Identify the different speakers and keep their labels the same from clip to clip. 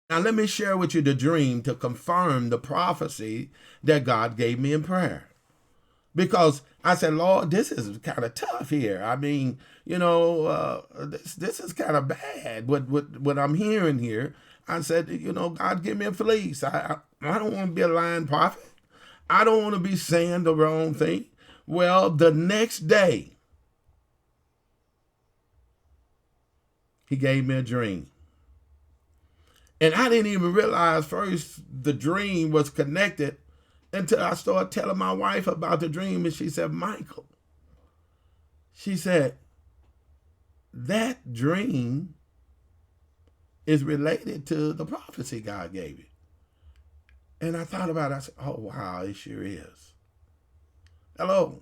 Speaker 1: Now, let me share with you the dream to confirm the prophecy that God gave me in prayer. Because I said, Lord, this is kind of tough here. I mean, this is kind of bad. What I'm hearing here, I said, God, give me a fleece. I don't want to be a lying prophet. I don't want to be saying the wrong thing. Well, the next day, he gave me a dream. And I didn't even realize first the dream was connected until I started telling my wife about the dream. And she said, Michael, she said, that dream is related to the prophecy God gave you. And I thought about it. I said, oh, wow, it sure is. Hello.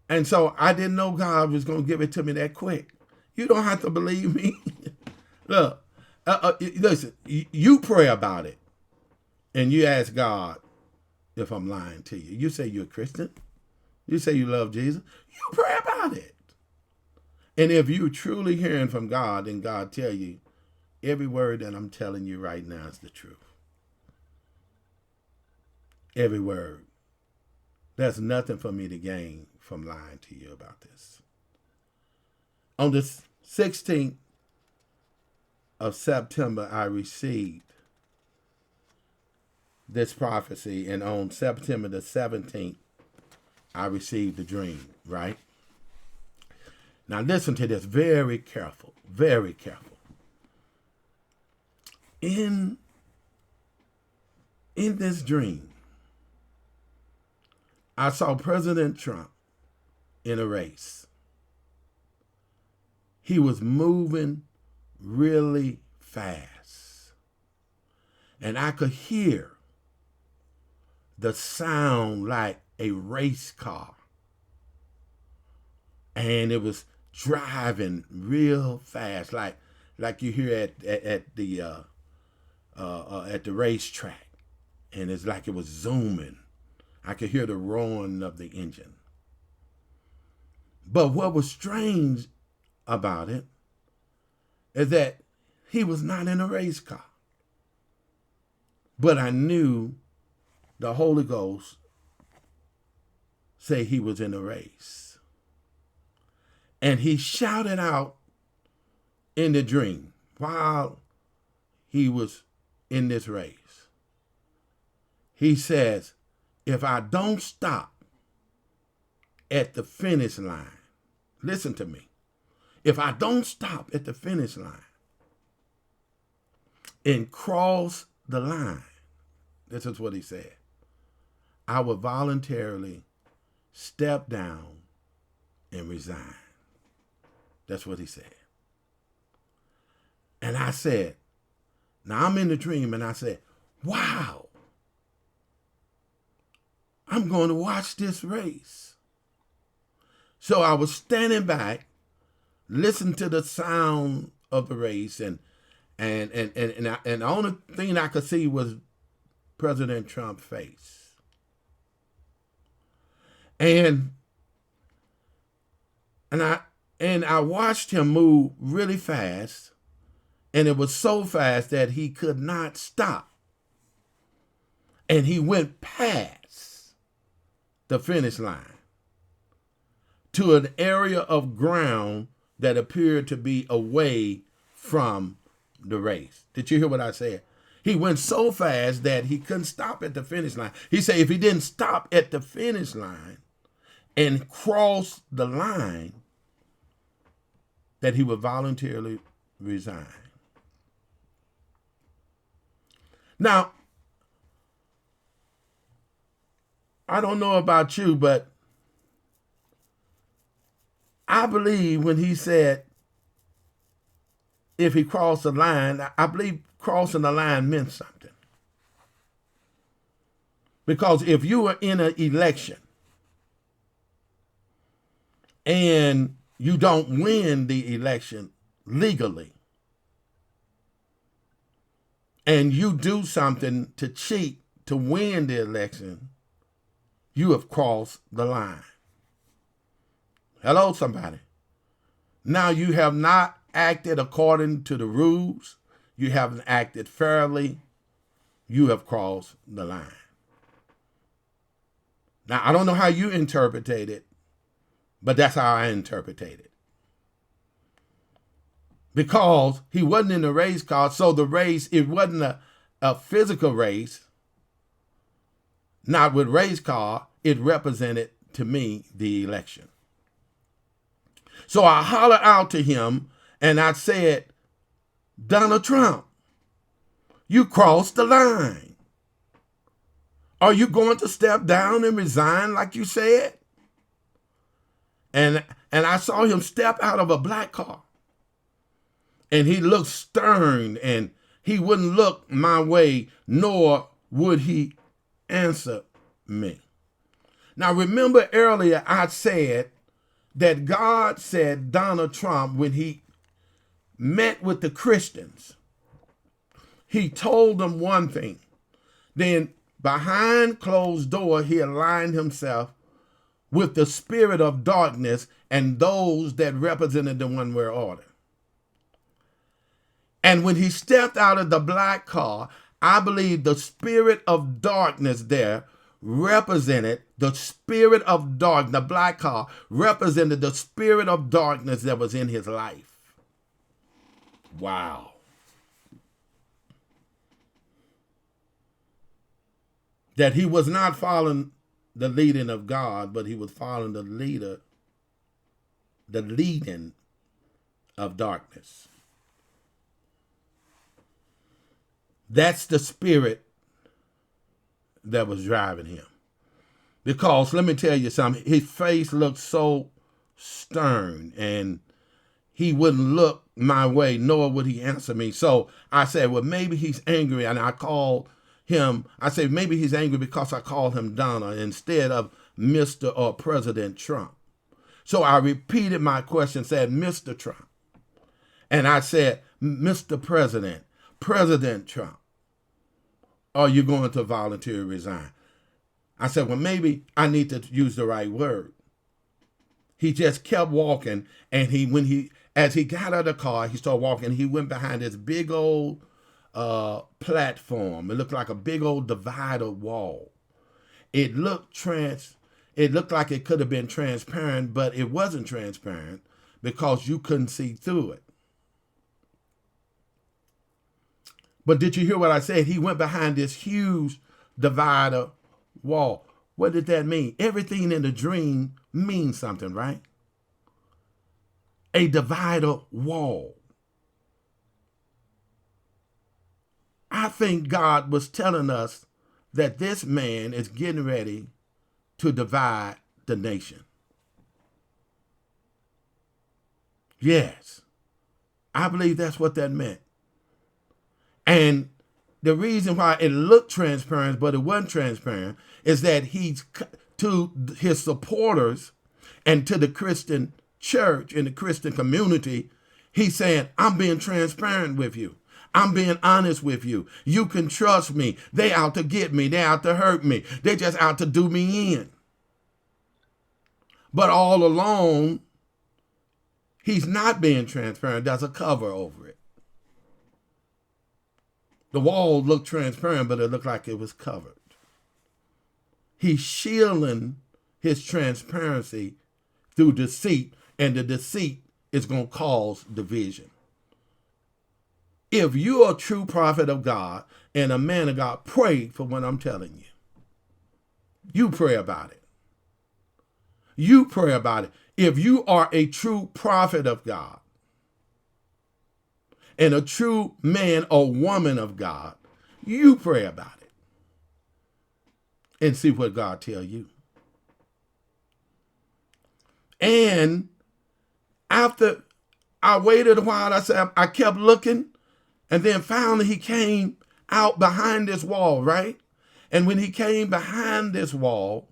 Speaker 1: And so I didn't know God was going to give it to me that quick. You don't have to believe me. Look, listen, you pray about it and you ask God if I'm lying to you. You say you're a Christian. You say you love Jesus. You pray about it. And if you're truly hearing from God, then God tell you, every word that I'm telling you right now is the truth. Every word. There's nothing for me to gain from lying to you about this. On the 16th of September, I received this prophecy, and on September the 17th, I received the dream, right? Now listen to this very careful, very careful. In this dream, I saw President Trump in a race. He was moving really fast. And I could hear the sound like a race car. And it was driving real fast, like you hear at the racetrack. And it's like it was zooming. I could hear the roaring of the engine. But what was strange about it is that he was not in a race car. But I knew the Holy Ghost say he was in a race. And he shouted out in the dream while he was in this race. He says, if I don't stop at the finish line, listen to me. If I don't stop at the finish line and cross the line, this is what he said, I will voluntarily step down and resign. That's what he said. And I said, now I'm in the dream, and I said, wow, I'm going to watch this race. So I was standing back, listening to the sound of the race, and the only thing I could see was President Trump's face. And I watched him move really fast, and it was so fast that he could not stop. And he went past the finish line to an area of ground that appeared to be away from the race. Did you hear what I said? He went so fast that he couldn't stop at the finish line. He said if he didn't stop at the finish line and cross the line, that he would voluntarily resign. Now, I don't know about you, but I believe when he said if he crossed the line, I believe crossing the line meant something. Because if you were in an election and you don't win the election legally, and you do something to cheat to win the election, you have crossed the line. Hello, somebody. Now you have not acted according to the rules, you haven't acted fairly, you have crossed the line. Now, I don't know how you interpretate it, but that's how I interpretate it. Because he wasn't in the race car, so the race, it wasn't a physical race. Not with race car, it represented to me the election. So I hollered out to him and I said, Donald Trump, you crossed the line. Are you going to step down and resign like you said? And I saw him step out of a black car. And he looked stern and he wouldn't look my way, nor would he answer me. Now remember earlier I said that God said Donald Trump, when he met with the Christians, he told them one thing. Then behind closed door, he aligned himself with the spirit of darkness and those that represented the one world order. And when he stepped out of the black car, I believe the spirit of darkness there represented the spirit of darkness. The black car represented the spirit of darkness that was in his life. Wow. That he was not following the leading of God, but he was following the leading of darkness. That's the spirit that was driving him. Because let me tell you something, his face looked so stern and he wouldn't look my way, nor would he answer me. So I said, well, maybe he's angry. And I called him, I said, maybe he's angry because I called him Donna instead of Mr. or President Trump. So I repeated my question, said, Mr. Trump. And I said, Mr. President, President Trump, are you going to voluntarily resign? I said, well, maybe I need to use the right word. He just kept walking, and as he got out of the car, he started walking. He went behind this big old platform. It looked like a big old divider wall. It looked like it could have been transparent, but it wasn't transparent because you couldn't see through it. But did you hear what I said? He went behind this huge divider wall. What did that mean? Everything in the dream means something, right? A divider wall. I think God was telling us that this man is getting ready to divide the nation. Yes, I believe that's what that meant. And the reason why it looked transparent, but it wasn't transparent, is that he's to his supporters and to the Christian church and the Christian community, he's saying, I'm being transparent with you. I'm being honest with you. You can trust me. They out to get me. They out to hurt me. They just out to do me in. But all along, he's not being transparent. There's a cover over it. The wall looked transparent, but it looked like it was covered. He's shielding his transparency through deceit, and the deceit is going to cause division. If you're a true prophet of God and a man of God, pray for what I'm telling you. You pray about it. You pray about it. If you are a true prophet of God, and a true man or woman of God, you pray about it and see what God tells you. And after I waited a while, I kept looking, and then finally he came out behind this wall, right? And when he came behind this wall,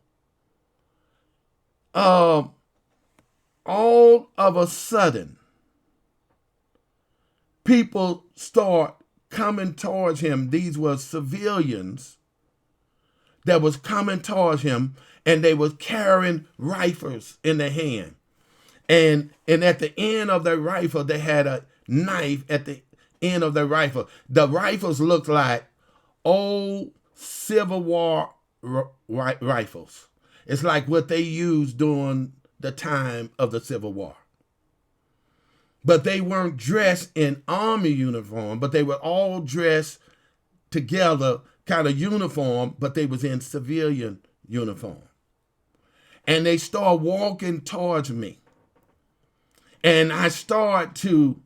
Speaker 1: all of a sudden, people start coming towards him. These were civilians that was coming towards him, and they was carrying rifles in their hand. And at the end of their rifle, they had knife at the end of the rifle. The rifles looked like old Civil War rifles. It's like what they used during the time of the Civil War. But they weren't dressed in army uniform, but they were all dressed together, kind of uniform, but they was in civilian uniform. And they start walking towards me. And I start to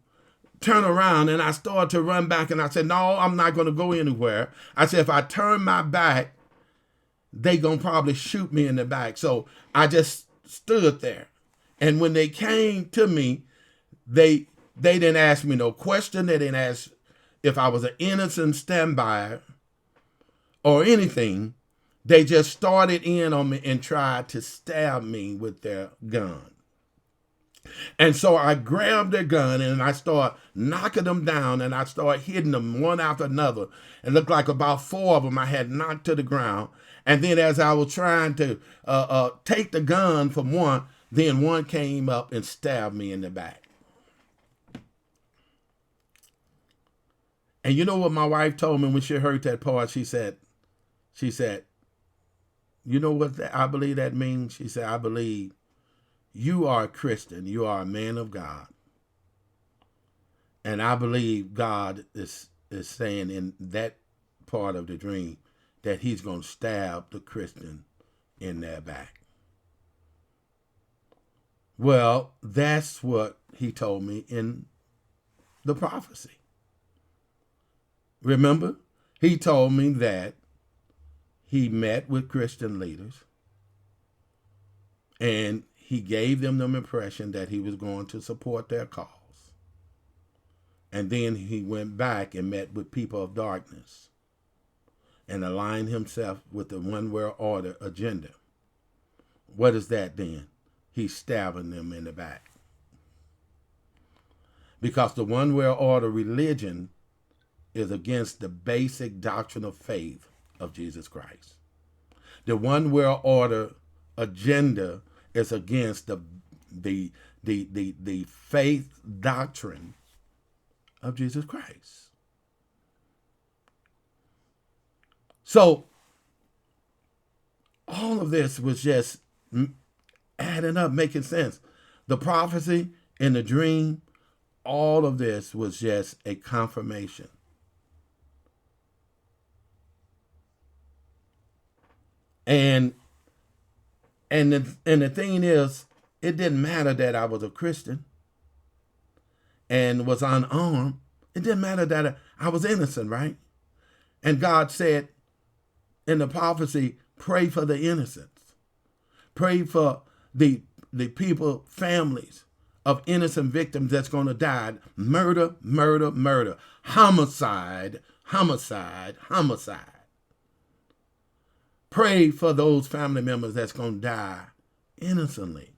Speaker 1: turn around and I start to run back, and I said, no, I'm not going to go anywhere. I said, if I turn my back, they going to probably shoot me in the back. So I just stood there. And when they came to me, they didn't ask me no question. They didn't ask if I was an innocent standby or anything. They just started in on me and tried to stab me with their gun. And so I grabbed their gun and I start knocking them down, and I start hitting them one after another. It looked like about 4 of them I had knocked to the ground. And then as I was trying to take the gun from one, then one came up and stabbed me in the back. And you know what my wife told me when she heard that part? She said, you know what I believe that means? She said, I believe you are a Christian. You are a man of God. And I believe God is saying in that part of the dream that he's going to stab the Christian in their back. Well, that's what he told me in the prophecy. Remember, he told me that he met with Christian leaders and he gave them the impression that he was going to support their cause. And then he went back and met with people of darkness and aligned himself with the one world order agenda. What is that then? He's stabbing them in the back. Because the one world order religion is against the basic doctrine of faith of Jesus Christ. The one world order agenda is against the faith doctrine of Jesus Christ. So all of this was just adding up, making sense. The prophecy and the dream, all of this was just a confirmation. And the thing is, it didn't matter that I was a Christian and was unarmed. It didn't matter that I was innocent, right? And God said in the prophecy, pray for the innocents. Pray for the people, families of innocent victims that's going to die. Murder, murder, murder. Homicide, homicide, homicide. Pray for those family members that's going to die innocently.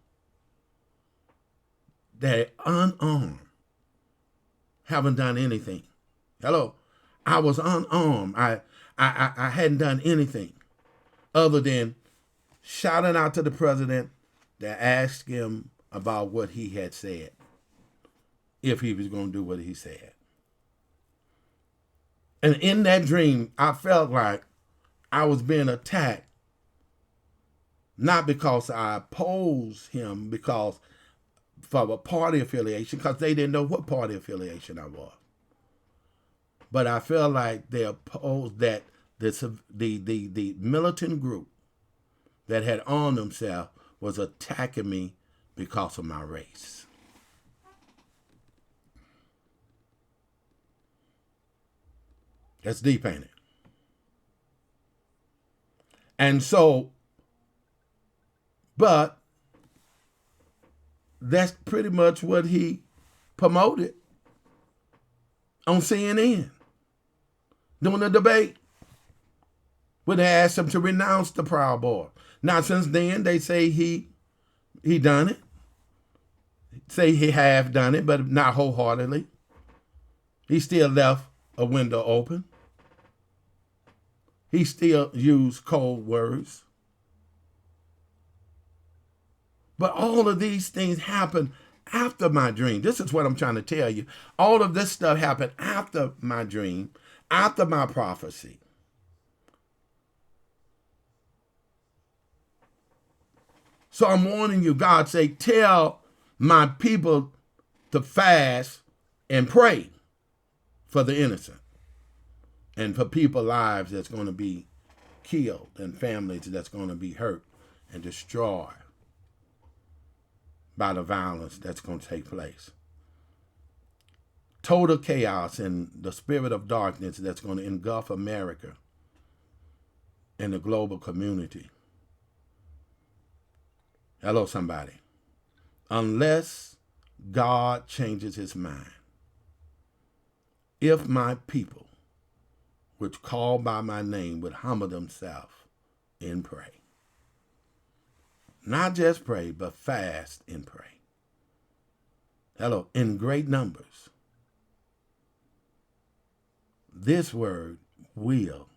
Speaker 1: They're unarmed. Haven't done anything. Hello. I was unarmed. I hadn't done anything other than shouting out to the president to ask him about what he had said, if he was going to do what he said. And in that dream, I felt like I was being attacked, not because I opposed him, because for a party affiliation, because they didn't know what party affiliation I was. But I felt like they opposed that the militant group that had armed themselves was attacking me because of my race. That's deep, ain't it? And so, but that's pretty much what he promoted on CNN during the debate when they asked him to renounce the Proud Boys. Now, since then, they say he done it. Say he have done it, but not wholeheartedly. He still left a window open. He still used cold words. But all of these things happened after my dream. This is what I'm trying to tell you. All of this stuff happened after my dream, after my prophecy. So I'm warning you, God say, tell my people to fast and pray for the innocent and for people's lives that's going to be killed and families that's going to be hurt and destroyed by the violence that's going to take place. Total chaos and the spirit of darkness that's going to engulf America and the global community. Hello, somebody. Unless God changes his mind, if my people, which call by my name, would humble themselves and pray. Not just pray, but fast and pray. Hello, in great numbers. This word will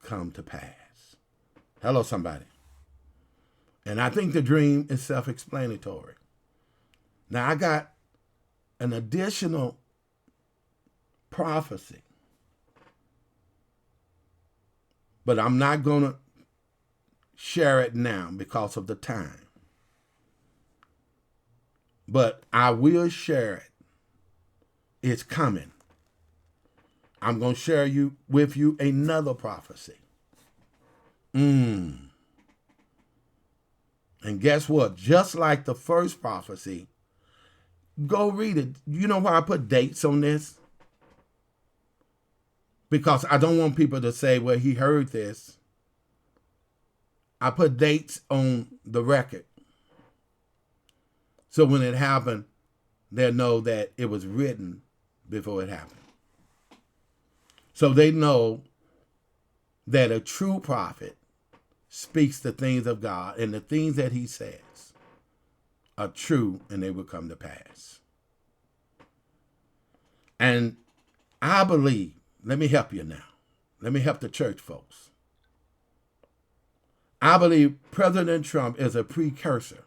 Speaker 1: come to pass. Hello, somebody. And I think the dream is self-explanatory. Now, I got an additional prophecy, but I'm not going to share it now because of the time. But I will share it. It's coming. I'm going to share with you another prophecy. And guess what? Just like the first prophecy, go read it. You know why I put dates on this? Because I don't want people to say, well, he heard this. I put dates on the record. So when it happened, they'll know that it was written before it happened. So they know that a true prophet speaks the things of God, and the things that he says are true, and they will come to pass. And I believe, let me help you now. Let me help the church folks. I believe President Trump is a precursor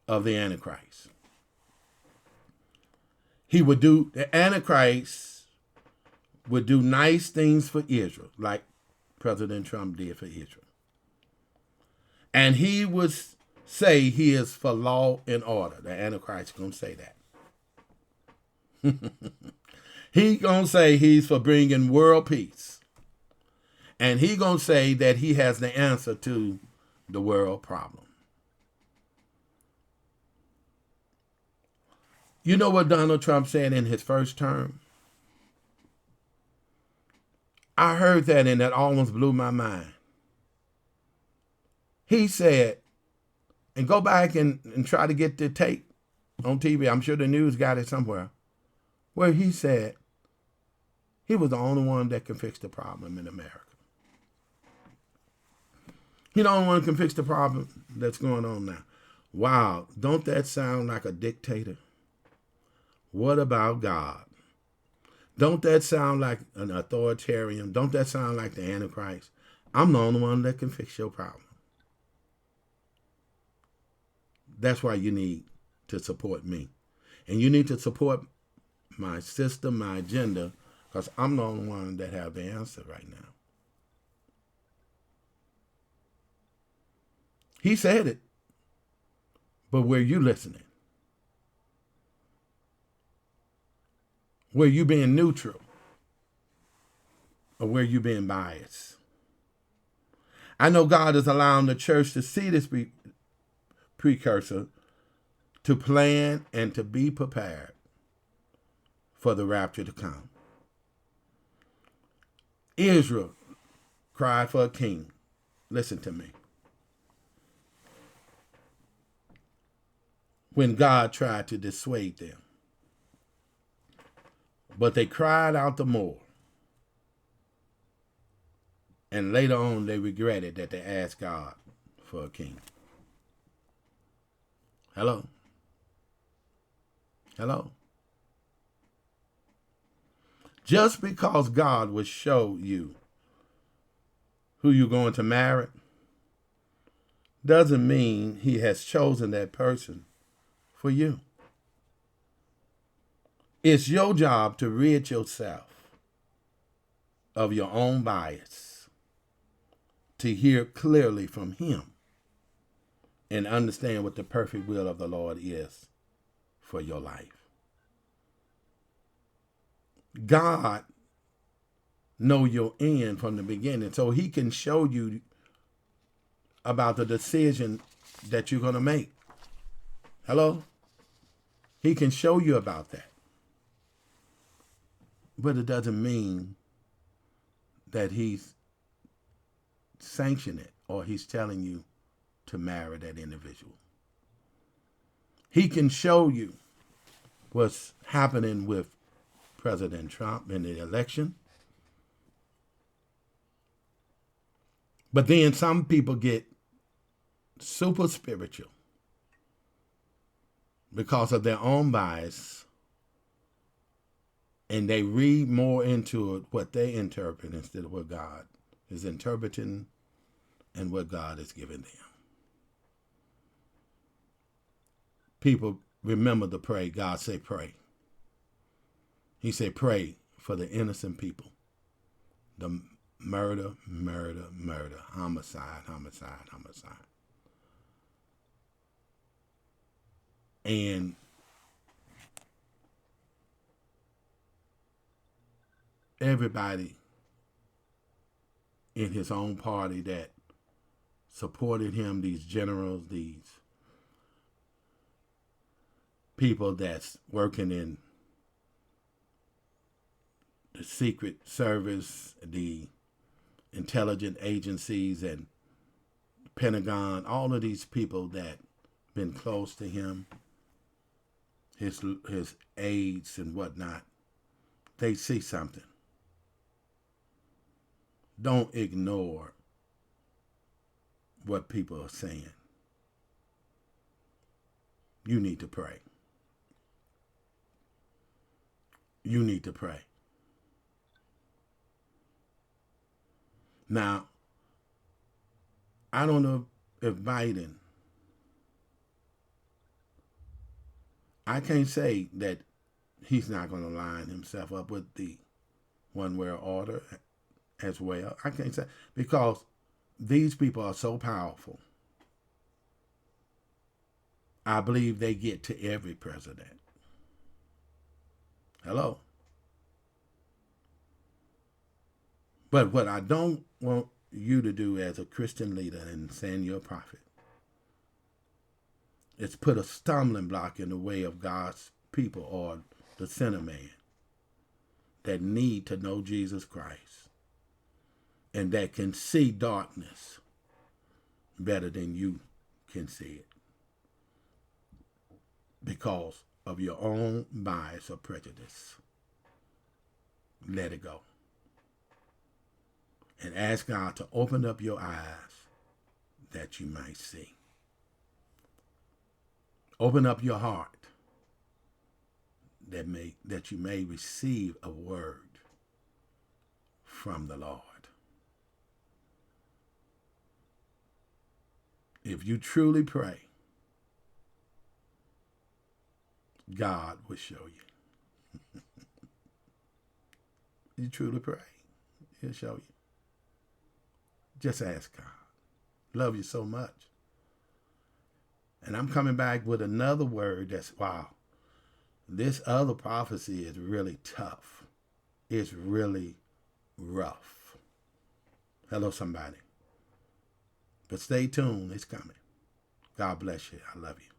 Speaker 1: of the Antichrist. The Antichrist would do nice things for Israel, like President Trump did for Israel. And he would say he is for law and order. The Antichrist is going to say that. He's going to say he's for bringing world peace. And he's going to say that he has the answer to the world problem. You know what Donald Trump said in his first term? I heard that and that almost blew my mind. He said, and go back and try to get the tape on TV. I'm sure the news got it somewhere. Where he said he was the only one that can fix the problem in America. He's the only one who can fix the problem that's going on now. Wow, don't that sound like a dictator? What about God? Don't that sound like an authoritarian? Don't that sound like the Antichrist? I'm the only one that can fix your problem. That's why you need to support me. And you need to support my system, my agenda, because I'm the only one that have the answer right now. He said it, but were you listening? Were you being neutral? Or were you being biased? I know God is allowing the church to see this precursor, to plan and to be prepared for the rapture to come. Israel cried for a king. Listen to me. When God tried to dissuade them. But they cried out the more. And later on, they regretted that they asked God for a king. Hello? Hello? Just because God will show you who you're going to marry doesn't mean he has chosen that person for you. It's your job to rid yourself of your own bias, to hear clearly from him and understand what the perfect will of the Lord is for your life. God knows your end from the beginning, so he can show you about the decision that you're going to make. Hello? He can show you about that. But it doesn't mean that he's sanctioning it or he's telling you to marry that individual. He can show you what's happening with President Trump in the election. But then some people get super spiritual because of their own bias, and they read more into it what they interpret instead of what God is interpreting and what God is giving them. People remember to pray. God say pray. He said pray for the innocent people. The murder, homicide. And everybody in his own party that supported him, these generals, these people that's working in the Secret Service, the intelligence agencies, and Pentagon, all of these people that been close to him, his aides and whatnot, they see something. Don't ignore what people are saying. You need to pray. You need to pray. Now, I don't know if Biden, I can't say that he's not going to line himself up with the one-world order as well. I can't say, because these people are so powerful. I believe they get to every president. Hello? But what I don't want you to do as a Christian leader and saying you're a prophet is put a stumbling block in the way of God's people or the sinner man that need to know Jesus Christ and that can see darkness better than you can see it because of your own bias or prejudice. Let it go. And ask God to open up your eyes that you might see. Open up your heart that you may receive a word from the Lord. If you truly pray, God will show you. You truly pray, he'll show you. Just ask God. Love you so much. And I'm coming back with another word that's, wow, this other prophecy is really tough. It's really rough. Hello, somebody. But stay tuned. It's coming. God bless you. I love you.